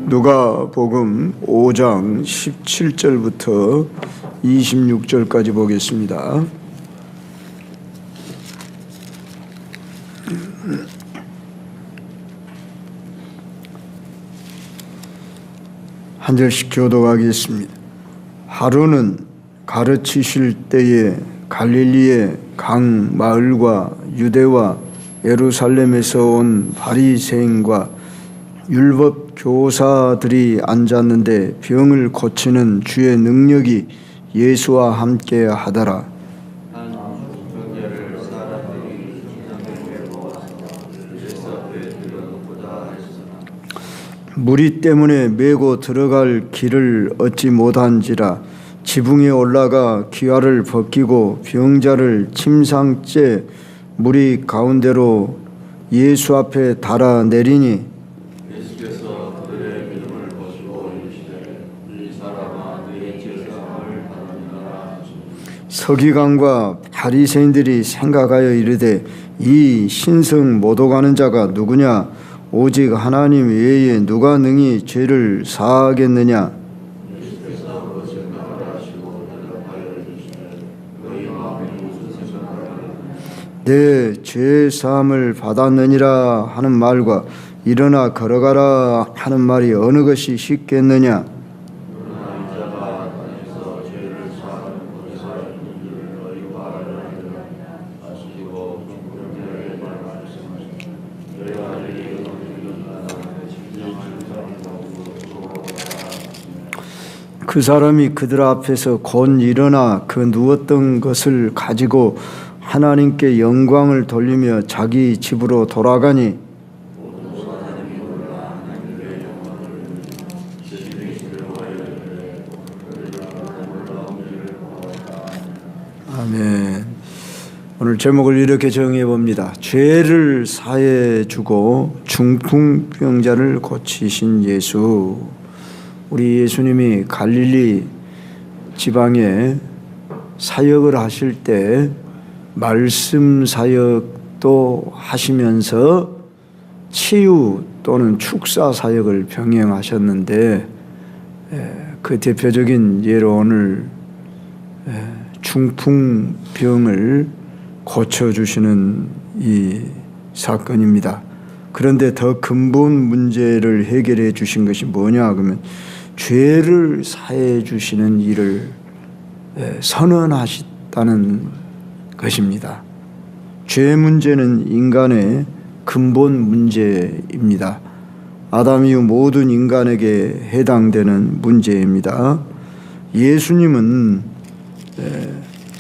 누가복음 5장 17절부터 26절까지 보겠습니다. 한 절씩 교독하겠습니다. 하루는 가르치실 때에 갈릴리의 각 마을과 유대와 예루살렘에서 온 바리새인과 율법 교사들이 앉았는데 병을 고치는 주의 능력이 예수와 함께 하더라. 무리 때문에 메고 들어갈 길을 얻지 못한지라 지붕에 올라가 귀화를 벗기고 병자를 침상째 무리 가운데로 예수 앞에 달아 내리니 예수께서 그들의 믿음을 보시고 이르시되 이 사람아 너의 죄사함을 받았느니라. 서기관과 바리새인들이 생각하여 이르되 이 신성 모독하는 자가 누구냐? 오직 하나님 외에 누가 능히 죄를 사하겠느냐? 예수께서 그 생각을 하시고 대답하여 이르시되 너희 마음에 무슨 생각하느냐? 내 죄 사함을 받았느니라 하는 말과 일어나 걸어가라 하는 말이 어느 것이 쉽겠느냐? 그러나 이 자가 땅에서 죄를 사하는 권세가 있는 줄 너희가 알느니라 하시고 종들에게 말씀하시되 너희가 이르기를 그 사람이 그들 앞에서 곧 일어나 그 누웠던 것을 가지고 하나님께 영광을 돌리며 자기 집으로 돌아가니 아멘. 오늘 제목을 이렇게 정해 봅니다. 죄를 사해 주고 중풍병자를 고치신 예수. 우리 예수님이 갈릴리 지방에 사역을 하실 때 말씀 사역도 하시면서 치유 또는 축사 사역을 병행하셨는데 그 대표적인 예로 오늘 중풍병을 고쳐주시는 이 사건입니다. 그런데 더 근본 문제를 해결해 주신 것이 뭐냐 그러면 죄를 사해 주시는 일을 선언하셨다는 것입니다. 죄 문제는 인간의 근본 문제입니다. 아담 이후 모든 인간에게 해당되는 문제입니다. 예수님은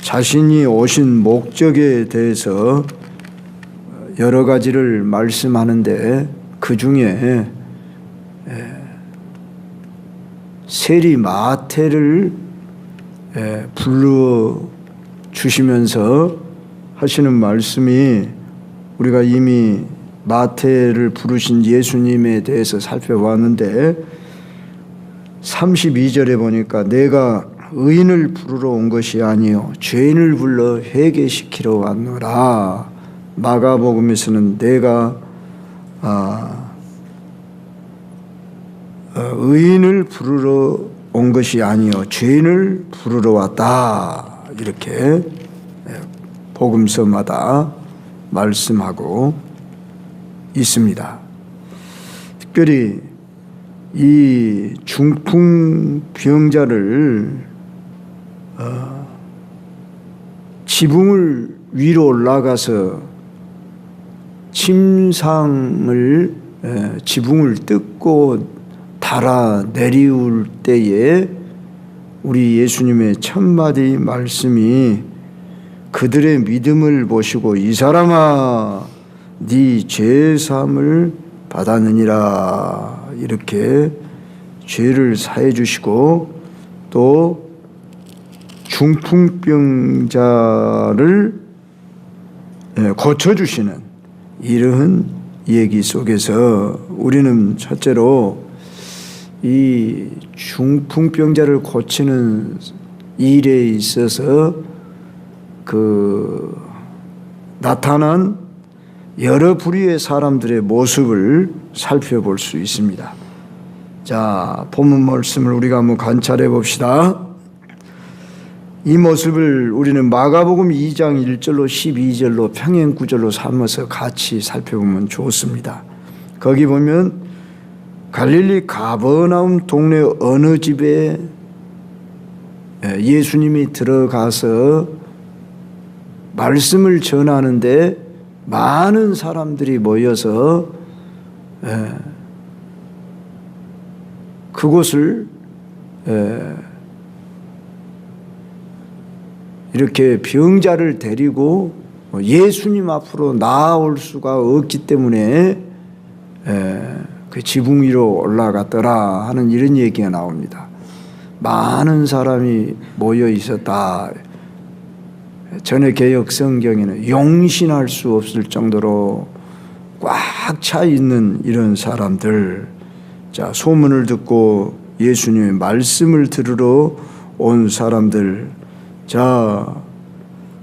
자신이 오신 목적에 대해서 여러 가지를 말씀하는데 그 중에 세리 마태를 불러 주시면서 하시는 말씀이 우리가 이미 마태를 부르신 예수님에 대해서 살펴봤는데 32절에 보니까 내가 의인을 부르러 온 것이 아니요 죄인을 불러 회개시키러 왔노라. 마가복음에서는 내가 의인을 부르러 온 것이 아니요 죄인을 부르러 왔다. 이렇게 복음서마다 말씀하고 있습니다. 특별히 이 중풍병자를 지붕을 위로 올라가서 침상을 지붕을 뜯고 달아 내리울 때에 우리 예수님의 첫마디 말씀이 그들의 믿음을 보시고 이 사람아 네 죄사함을 받았느니라 이렇게 죄를 사해 주시고 또 중풍병자를 고쳐주시는 이러한 얘기 속에서 우리는 첫째로 이 중풍병자를 고치는 일에 있어서 나타난 여러 부류의 사람들의 모습을 살펴볼 수 있습니다. 자, 본문 말씀을 우리가 한번 관찰해 봅시다. 이 모습을 우리는 마가복음 2장 1절로 12절로 평행구절로 삼아서 같이 살펴보면 좋습니다. 거기 보면 갈릴리 가버나움 동네 어느 집에 예수님이 들어가서 말씀을 전하는데 많은 사람들이 모여서 그곳을 이렇게 병자를 데리고 예수님 앞으로 나아올 수가 없기 때문에 그 지붕 위로 올라갔더라 하는 이런 얘기가 나옵니다. 많은 사람이 모여 있었다. 전에 개역 성경에는 용신할 수 없을 정도로 꽉 차 있는 이런 사람들. 자, 소문을 듣고 예수님의 말씀을 들으러 온 사람들. 자,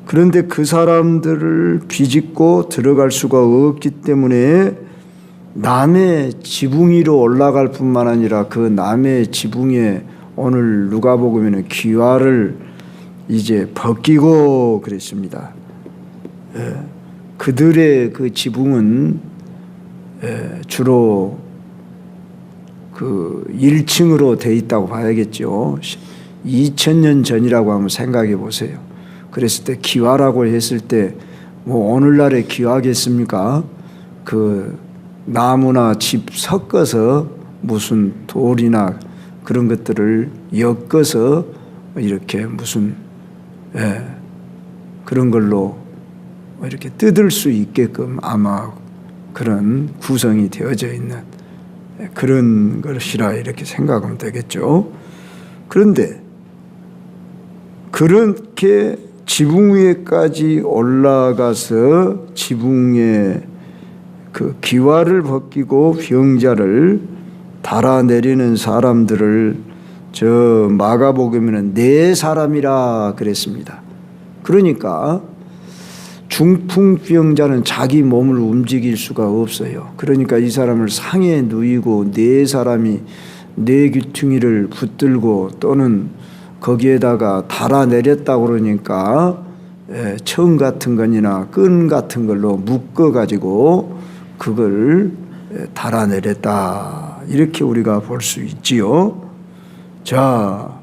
그런데 그 사람들을 비집고 들어갈 수가 없기 때문에 남의 지붕 위로 올라갈 뿐만 아니라 그 남의 지붕에 오늘 누가복음에는 기와를 이제 벗기고 그랬습니다. 그들의 그 지붕은 주로 그 1층으로 돼 있다고 봐야겠죠. 2000년 전이라고 한번 생각해 보세요. 그랬을 때 기와라고 했을 때 뭐 오늘날의 기와겠습니까? 그 나무나 집 섞어서 무슨 돌이나 그런 것들을 엮어서 이렇게 무슨 그런 걸로 이렇게 뜯을 수 있게끔 아마 그런 구성이 되어져 있는 그런 것이라 이렇게 생각하면 되겠죠. 그런데 그렇게 지붕 위에까지 올라가서 지붕에 그 기와를 벗기고 병자를 달아내리는 사람들을 저 마가복음에는 4사람이라 그랬습니다. 그러니까 중풍병자는 자기 몸을 움직일 수가 없어요. 그러니까 이 사람을 상에 누이고 4사람이 4귀퉁이를 붙들고 또는 거기에다가 달아내렸다고 그러니까 청 같은 거나 끈 같은 걸로 묶어가지고 그걸 달아내렸다. 이렇게 우리가 볼 수 있지요. 자,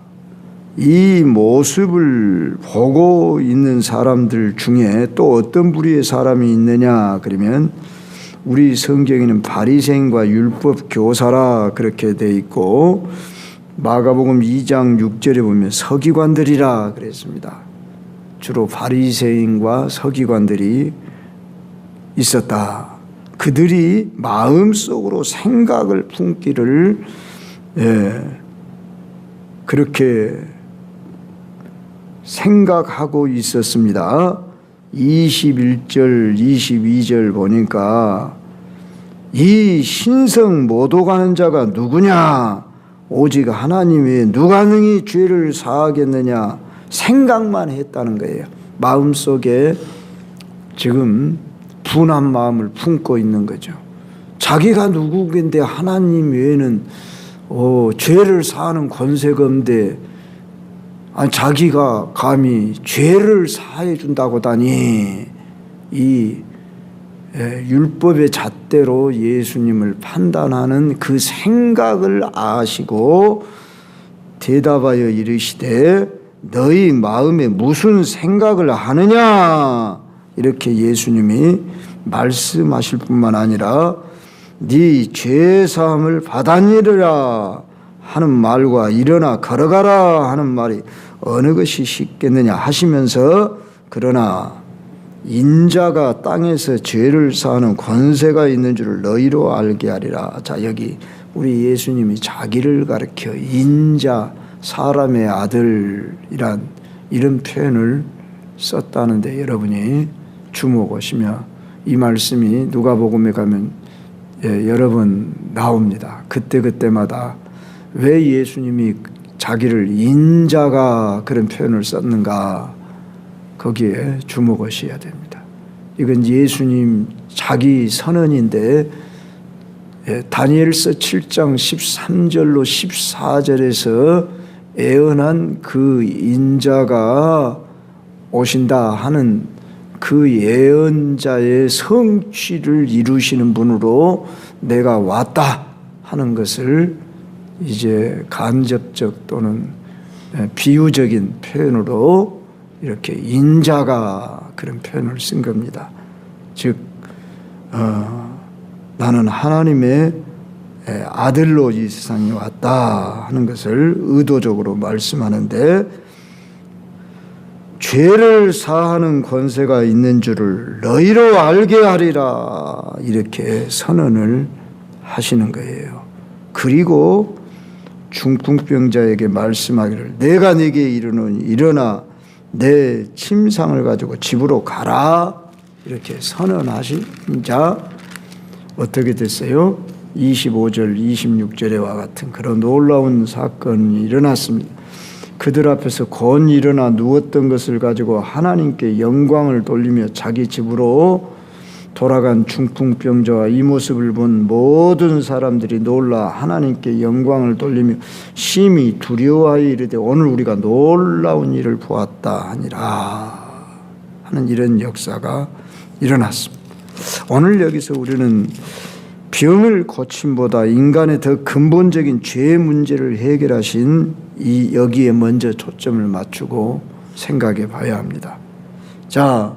이 모습을 보고 있는 사람들 중에 또 어떤 부류의 사람이 있느냐 그러면 우리 성경에는 바리새인과 율법 교사라 그렇게 돼 있고 마가복음 2장 6절에 보면 서기관들이라 그랬습니다. 주로 바리새인과 서기관들이 있었다. 그들이 마음속으로 생각을 품기를 그렇게 생각하고 있었습니다. 21절 22절 보니까 이 신성 못 오가는 자가 누구냐 오직 하나님 외에 누가 능히 죄를 사하겠느냐 생각만 했다는 거예요. 마음속에 지금 분한 마음을 품고 있는 거죠. 자기가 누구인데 하나님 외에는 죄를 사하는 권세가 없는데 자기가 감히 죄를 사해 준다고 다니 이 율법의 잣대로 예수님을 판단하는 그 생각을 아시고 대답하여 이르시되 너희 마음에 무슨 생각을 하느냐 이렇게 예수님이 말씀하실 뿐만 아니라 네 죄사함을 받았느니라 하는 말과 일어나 걸어가라 하는 말이 어느 것이 쉽겠느냐 하시면서 그러나 인자가 땅에서 죄를 사하는 권세가 있는 줄을 너희로 알게 하리라. 자, 여기 우리 예수님이 자기를 가리켜 인자 사람의 아들이란 이런 표현을 썼다는데 여러분이 주목하시며 이 말씀이 누가복음에 가면 여러 번 나옵니다. 그때마다 왜 예수님이 자기를 인자가 그런 표현을 썼는가 거기에 주목하셔야 됩니다. 이건 예수님 자기 선언인데 다니엘서 7장 13절로 14절에서 예언한 그 인자가 오신다 하는 그 예언자의 성취를 이루시는 분으로 내가 왔다 하는 것을 이제 간접적 또는 비유적인 표현으로 이렇게 인자가 그런 표현을 쓴 겁니다. 즉 나는 하나님의 아들로 이 세상에 왔다 하는 것을 의도적으로 말씀하는데, 죄를 사하는 권세가 있는 줄을 너희로 알게 하리라 이렇게 선언을 하시는 거예요. 그리고 중풍병자에게 말씀하기를 내가 네게 이르노니 일어나 내 침상을 가지고 집으로 가라 이렇게 선언하시자 어떻게 됐어요? 25절 26절에와 같은 그런 놀라운 사건이 일어났습니다. 그들 앞에서 곤 일어나 누웠던 것을 가지고 하나님께 영광을 돌리며 자기 집으로 돌아간 중풍병자와 이 모습을 본 모든 사람들이 놀라 하나님께 영광을 돌리며 심히 두려워하여 이르되 오늘 우리가 놀라운 일을 보았다 하니라 하는 이런 역사가 일어났습니다. 오늘 여기서 우리는 병을 고침보다 인간의 더 근본적인 죄 문제를 해결하신 여기에 먼저 초점을 맞추고 생각해 봐야 합니다. 자,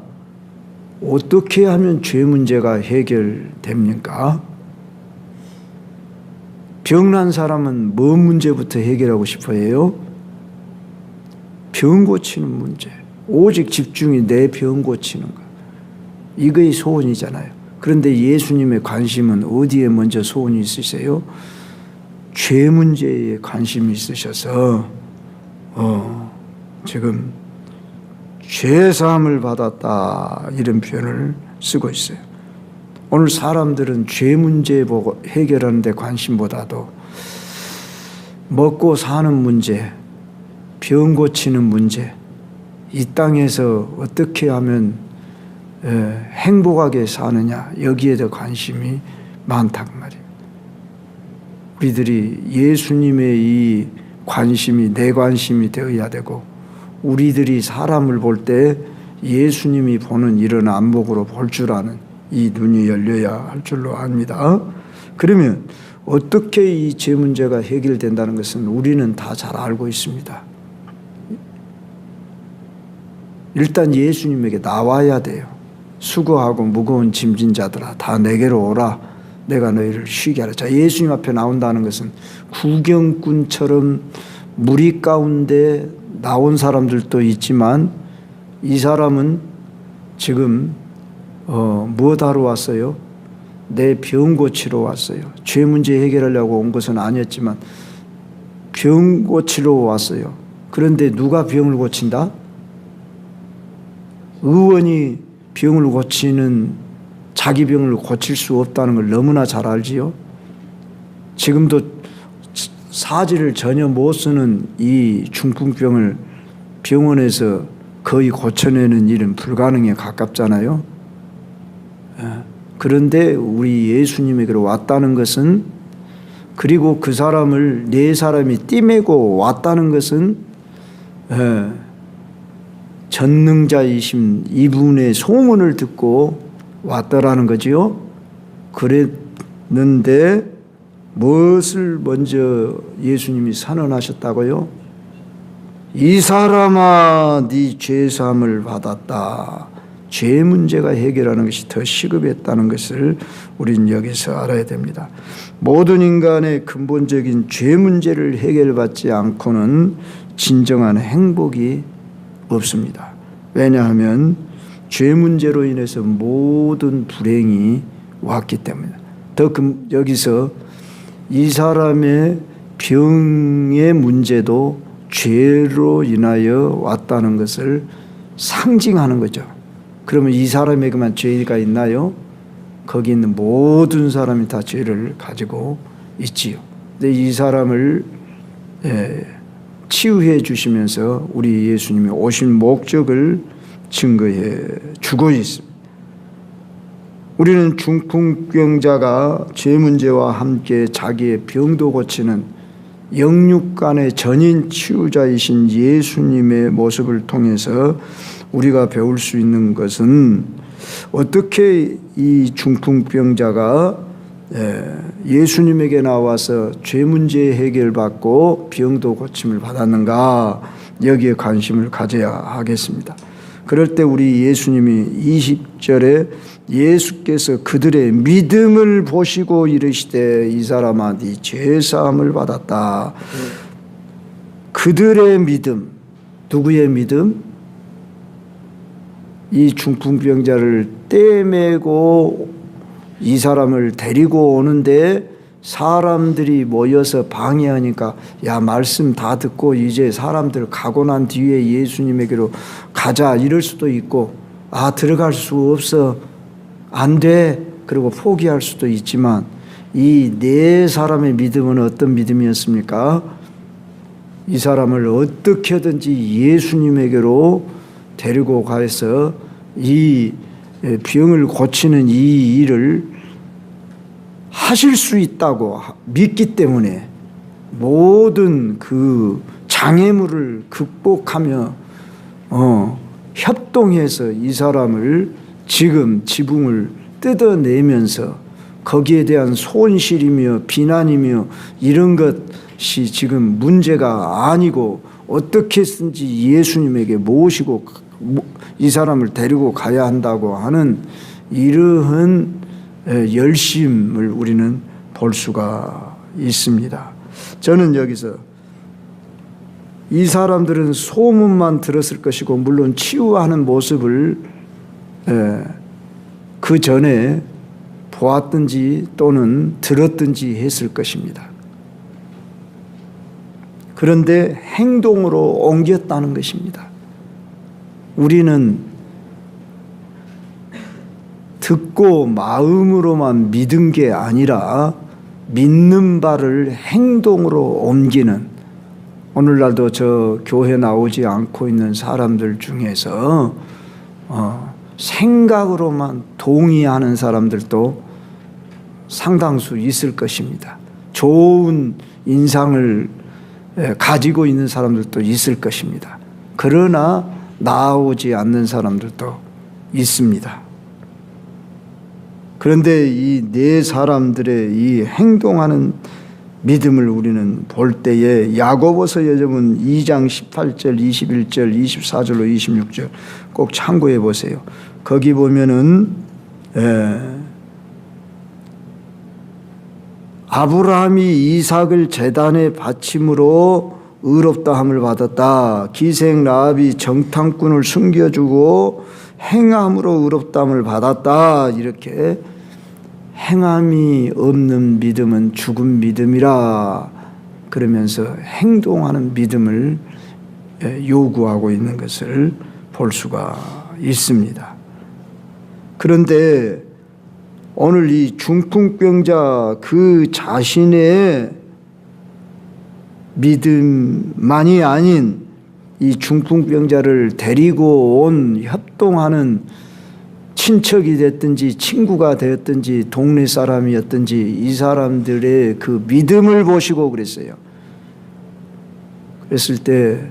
어떻게 하면 죄 문제가 해결됩니까? 병난 사람은 뭔 문제부터 해결하고 싶어 해요? 병 고치는 문제. 오직 집중이 내 병 고치는 것. 이거의 소원이잖아요. 그런데 예수님의 관심은 어디에 먼저 소원이 있으세요? 죄 문제에 관심이 있으셔서 지금 죄사함을 받았다 이런 표현을 쓰고 있어요. 오늘 사람들은 죄 문제 보고 해결하는 데 관심보다도 먹고 사는 문제, 병 고치는 문제, 이 땅에서 어떻게 하면 행복하게 사느냐 여기에 더 관심이 많단 말이에요. 우리들이 예수님의 이 관심이 내 관심이 되어야 되고, 우리들이 사람을 볼 때 예수님이 보는 이런 안목으로 볼 줄 아는 이 눈이 열려야 할 줄로 압니다. 그러면 어떻게 이 죄 문제가 해결된다는 것은 우리는 다 잘 알고 있습니다. 일단 예수님에게 나와야 돼요. 수고하고 무거운 짐진 자들아 다 내게로 오라 내가 너희를 쉬게 하라. 자, 예수님 앞에 나온다는 것은 구경꾼처럼 무리 가운데 나온 사람들도 있지만 이 사람은 지금 무엇하러 왔어요? 내 병 고치러 왔어요. 죄 문제 해결하려고 온 것은 아니었지만 병 고치러 왔어요. 그런데 누가 병을 고친다? 의원이 병을 고치는 자기 병을 고칠 수 없다는 걸 너무나 잘 알지요. 지금도 사지를 전혀 못 쓰는 이 중풍병을 병원에서 거의 고쳐내는 일은 불가능에 가깝잖아요. 그런데 우리 예수님에게로 왔다는 것은, 그리고 그 사람을 네 사람이 띠매고 왔다는 것은 전능자이신 이분의 소문을 듣고 왔더라는 거지요. 그랬는데 무엇을 먼저 예수님이 선언하셨다고요? 이 사람아 네 죄사함을 받았다. 죄 문제가 해결하는 것이 더 시급했다는 것을 우리는 여기서 알아야 됩니다. 모든 인간의 근본적인 죄 문제를 해결받지 않고는 진정한 행복이 없습니다. 왜냐하면 죄 문제로 인해서 모든 불행이 왔기 때문에. 여기서 이 사람의 병의 문제도 죄로 인하여 왔다는 것을 상징하는 거죠. 그러면 이 사람에게만 죄가 있나요? 거기 있는 모든 사람이 다 죄를 가지고 있지요. 근데 이 사람을 치유해 주시면서 우리 예수님이 오신 목적을 증거해 주고 있습니다. 우리는 중풍병자가 죄 문제와 함께 자기의 병도 고치는 영육간의 전인 치유자이신 예수님의 모습을 통해서 우리가 배울 수 있는 것은 어떻게 이 중풍병자가 예수님에게 나와서 죄 문제 해결받고 병도 고침을 받았는가, 여기에 관심을 가져야 하겠습니다. 그럴 때 우리 예수님이 20절에 예수께서 그들의 믿음을 보시고 이르시되 이 사람아 네 죄사함을 받았다. 그들의 믿음, 누구의 믿음? 이 중풍병자를 떼매고 이 사람을 데리고 오는데 사람들이 모여서 방해하니까 야, 말씀 다 듣고 이제 사람들 가고 난 뒤에 예수님에게로 가자 이럴 수도 있고, 아, 들어갈 수 없어, 안 돼, 그리고 포기할 수도 있지만 이 네 사람의 믿음은 어떤 믿음이었습니까? 이 사람을 어떻게든지 예수님에게로 데리고 가서 이 병을 고치는 이 일을 하실 수 있다고 믿기 때문에 모든 그 장애물을 극복하며 협동해서 이 사람을 지금 지붕을 뜯어내면서 거기에 대한 손실이며 비난이며 이런 것이 지금 문제가 아니고 어떻게든지 예수님에게 모시고 이 사람을 데리고 가야 한다고 하는 이러한 열심을 우리는 볼 수가 있습니다. 저는 여기서 이 사람들은 소문만 들었을 것이고 물론 치유하는 모습을 그 전에 보았든지 또는 들었든지 했을 것입니다. 그런데 행동으로 옮겼다는 것입니다. 우리는 듣고 마음으로만 믿은 게 아니라 믿는 바를 행동으로 옮기는, 오늘날도 저 교회 나오지 않고 있는 사람들 중에서 생각으로만 동의하는 사람들도 상당수 있을 것입니다. 좋은 인상을 가지고 있는 사람들도 있을 것입니다. 그러나 나오지 않는 사람들도 있습니다. 그런데 이 네 사람들의 이 행동하는 믿음을 우리는 볼 때에 야고보서 여러분 2장 18절, 21절, 24절로 26절 꼭 참고해 보세요. 거기 보면은 아브라함이 이삭을 제단에 바침으로 의롭다함을 받았다. 기생 라합이 정탐꾼을 숨겨주고 행함으로 의롭다함을 받았다. 이렇게 행함이 없는 믿음은 죽은 믿음이라 그러면서 행동하는 믿음을 요구하고 있는 것을 볼 수가 있습니다. 그런데 오늘 이 중풍병자 그 자신의 믿음만이 아닌 이 중풍병자를 데리고 온 협동하는 친척이 됐든지 친구가 되었든지 동네 사람이었든지 이 사람들의 그 믿음을 보시고 그랬어요. 그랬을 때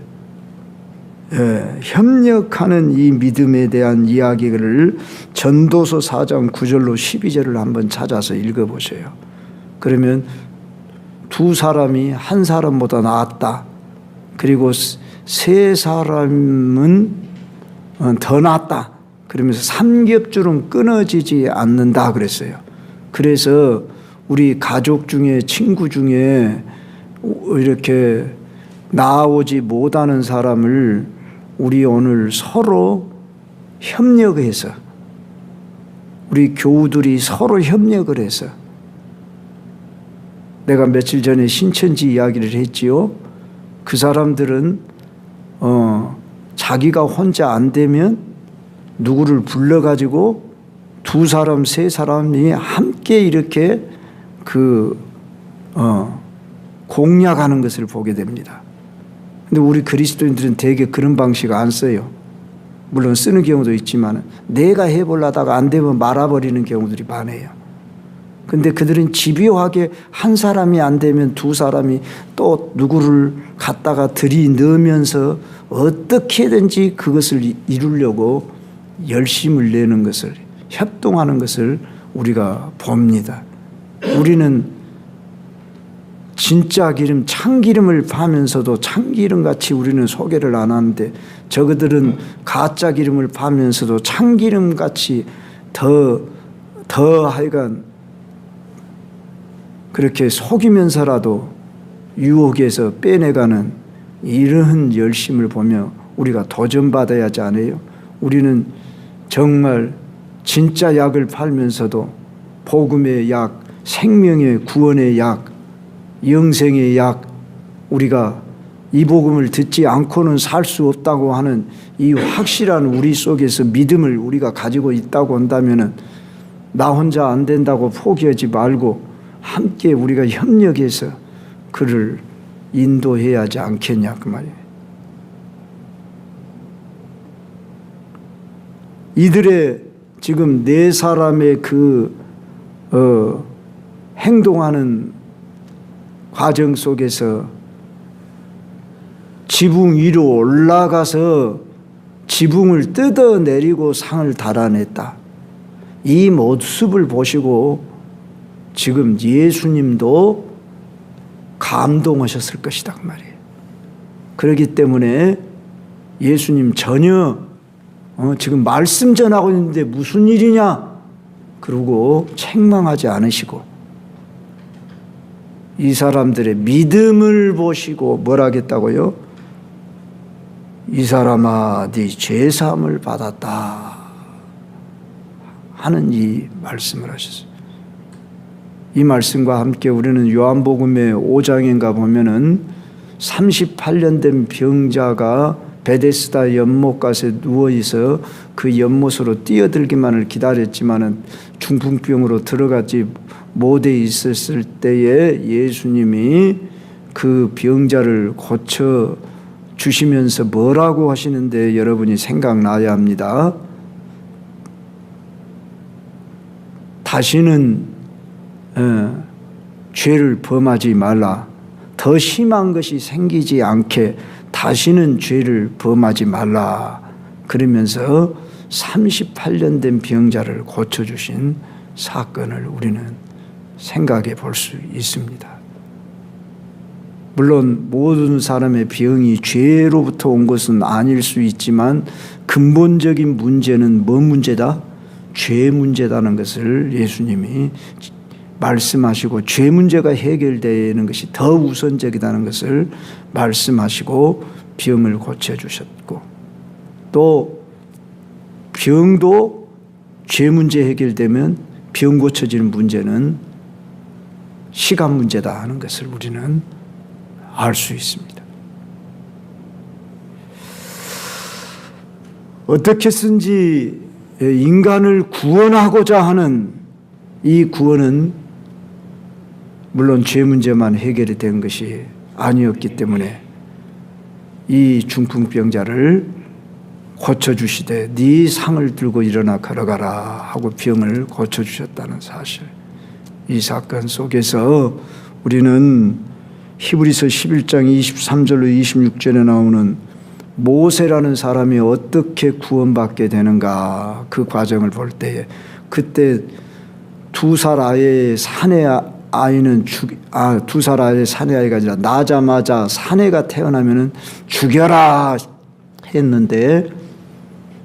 협력하는 이 믿음에 대한 이야기를 전도서 4장 9절로 12절을 한번 찾아서 읽어보세요. 그러면 두 사람이 한 사람보다 낫다. 그리고 세 사람은 더 낫다. 그러면서 삼겹줄은 끊어지지 않는다 그랬어요. 그래서 우리 가족 중에 친구 중에 이렇게 나오지 못하는 사람을 우리 오늘 서로 협력해서 우리 교우들이 서로 협력을 해서, 내가 며칠 전에 신천지 이야기를 했지요. 그 사람들은 자기가 혼자 안 되면 누구를 불러가지고 두 사람 세 사람이 함께 이렇게 공략하는 것을 보게 됩니다. 근데 우리 그리스도인들은 대개 그런 방식 안 써요. 물론 쓰는 경우도 있지만 내가 해보려다가 안 되면 말아버리는 경우들이 많아요. 근데 그들은 집요하게 한 사람이 안 되면 두 사람이 또 누구를 갖다가 들이넣으면서 어떻게든지 그것을 이루려고 열심을 내는 것을, 협동하는 것을 우리가 봅니다. 우리는 진짜 기름, 참기름을 파면서도 참기름같이 우리는 소개를 안 하는데 저그들은 가짜 기름을 파면서도 참기름같이 더 하여간 그렇게 속이면서라도 유혹에서 빼내가는 이러한 열심을 보며 우리가 도전받아야 하지 않아요? 우리는 정말 진짜 약을 팔면서도 복음의 약, 생명의 구원의 약, 영생의 약, 우리가 이 복음을 듣지 않고는 살 수 없다고 하는 이 확실한 우리 속에서 믿음을 우리가 가지고 있다고 한다면은 나 혼자 안 된다고 포기하지 말고 함께 우리가 협력해서 그를 인도해야 하지 않겠냐 그 말이에요. 이들의 지금 네 사람의 행동하는 과정 속에서 지붕 위로 올라가서 지붕을 뜯어내리고 상을 달아냈다. 이 모습을 보시고 지금 예수님도 감동하셨을 것이다 그 말이에요. 그렇기 때문에 예수님 전혀 지금 말씀 전하고 있는데 무슨 일이냐 그러고 책망하지 않으시고 이 사람들의 믿음을 보시고 뭐라 하겠다고요? 이 사람아 네 죄사함을 받았다 하는 이 말씀을 하셨어요. 이 말씀과 함께 우리는 요한복음의 5장인가 보면은 38년 된 병자가 베데스다 연못가에 누워있어 그 연못으로 뛰어들기만을 기다렸지만은 중풍병으로 들어가지 못해 있었을 때에 예수님이 그 병자를 고쳐 주시면서 뭐라고 하시는데 여러분이 생각나야 합니다. 다시는 죄를 범하지 말라. 더 심한 것이 생기지 않게 다시는 죄를 범하지 말라. 그러면서 38년 된 병자를 고쳐주신 사건을 우리는 생각해 볼 수 있습니다. 물론 모든 사람의 병이 죄로부터 온 것은 아닐 수 있지만 근본적인 문제는 뭔 문제다? 죄 문제다는 것을 예수님이 말씀하시고 죄 문제가 해결되는 것이 더 우선적이라는 것을 말씀하시고 병을 고쳐주셨고 또 병도 죄 문제 해결되면 병 고쳐지는 문제는 시간 문제다 하는 것을 우리는 알 수 있습니다. 어떻게든지 인간을 구원하고자 하는 이 구원은 물론 죄 문제만 해결이 된 것이 아니었기 때문에 이 중풍병자를 고쳐주시되 네 상을 들고 일어나 걸어가라 하고 병을 고쳐주셨다는 사실, 이 사건 속에서 우리는 히브리서 11장 23절로 26절에 나오는 모세라는 사람이 어떻게 구원받게 되는가 그 과정을 볼 때에 그때 2살 아이의 사내 아이는 2살 아이의 사내 아이가 아니라 나자마자 사내가 태어나면은 죽여라 했는데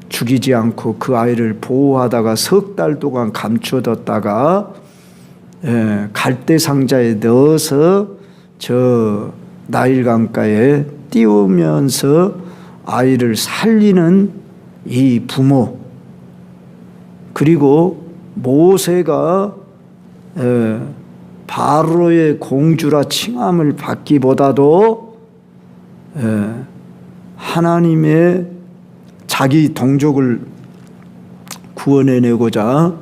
죽이지 않고 그 아이를 보호하다가 석 달 동안 감춰뒀다가 갈대 상자에 넣어서 저 나일강가에 띄우면서 아이를 살리는 이 부모, 그리고 모세가 바로의 공주라 칭함을 받기보다도 하나님의 자기 동족을 구원해내고자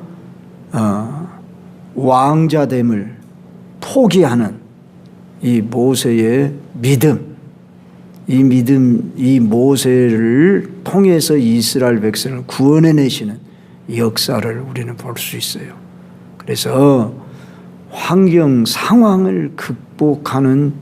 왕자됨을 포기하는 이 모세의 믿음, 이 믿음, 이 모세를 통해서 이스라엘 백성을 구원해내시는 역사를 우리는 볼 수 있어요. 그래서 환경, 상황을 극복하는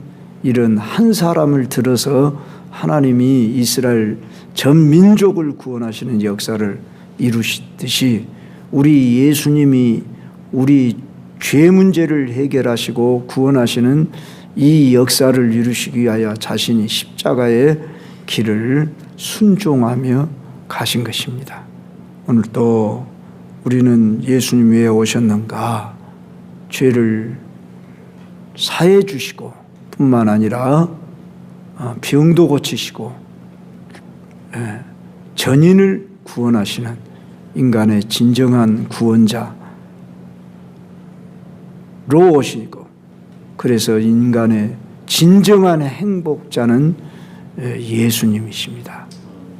이런 한 사람을 들어서 하나님이 이스라엘 전 민족을 구원하시는 역사를 이루시듯이 우리 예수님이 우리 죄 문제를 해결하시고 구원하시는 이 역사를 이루시기 위하여 자신이 십자가의 길을 순종하며 가신 것입니다. 오늘 또 우리는 예수님 왜 오셨는가? 죄를 사해 주시고 뿐만 아니라 병도 고치시고 전인을 구원하시는 인간의 진정한 구원자로 오시고, 그래서 인간의 진정한 행복자는 예수님이십니다.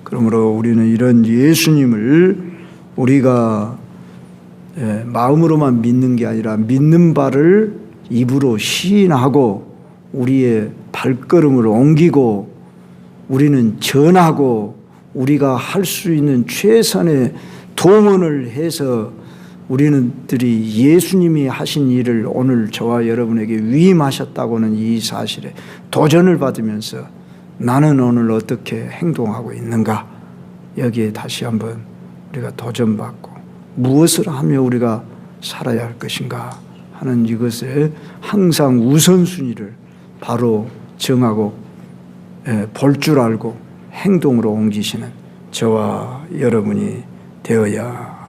그러므로 우리는 이런 예수님을 우리가 마음으로만 믿는 게 아니라 믿는 바를 입으로 시인하고 우리의 발걸음을 옮기고 우리는 전하고 우리가 할 수 있는 최선의 동원을 해서 우리들이 예수님이 하신 일을 오늘 저와 여러분에게 위임하셨다고는 이 사실에 도전을 받으면서 나는 오늘 어떻게 행동하고 있는가, 여기에 다시 한번 우리가 도전받고 무엇을 하며 우리가 살아야 할 것인가 하는 이것에 항상 우선순위를 바로 정하고 볼 줄 알고 행동으로 옮기시는 저와 여러분이 되어야